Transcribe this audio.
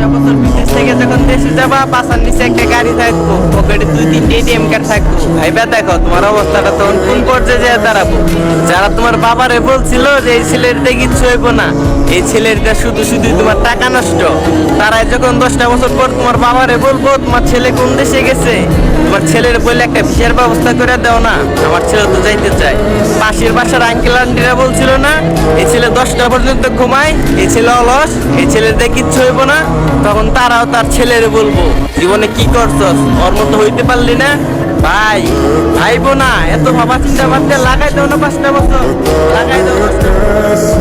5টা বছর বিদেশ থেকে যখন দেশে যাবা, পাশার নিচে একটা গাড়ি থাকবো, পকেটে 2-3টে এটিএম কার্ড থাকবো। ভাইবা দেখো তোমার অবস্থাটা তখন কোন পর্যায়ে যেয়ে দাঁড়াবো। যারা তোমার বাবারে বলছিল যে এই ছেলেটা কিচ্ছু হইব না, এই ছেলেটা শুধু শুধু তোমার টাকা নষ্ট, তারাই যখন 10টা বছর পর তোমার বাবারে বলবো তোমার ছেলে কোন দেশে গেছে, তোমার ছেলের বলে একটা ভিসার ব্যবস্থা করে দাও না, আমার ছেলে তো যাইতে চায়। পাশের বাসার আঙ্কেল আন্টিরা বলছিল না এই ছেলে 10টা পর্যন্ত ঘুমায়, এই ছেলে অলস, এই ছেলের দিয়ে কিচ্ছু হইব না, তখন তারাও তার ছেলেরে বলবো জীবনে কি করছস, ওর মতো হইতে পারলি না। ভাই ভাইবো না, এত ভাবা চিন্তা ভাবতে লাগাই দাও না 5টা বছর, লাগাই দাও 5টা বছর।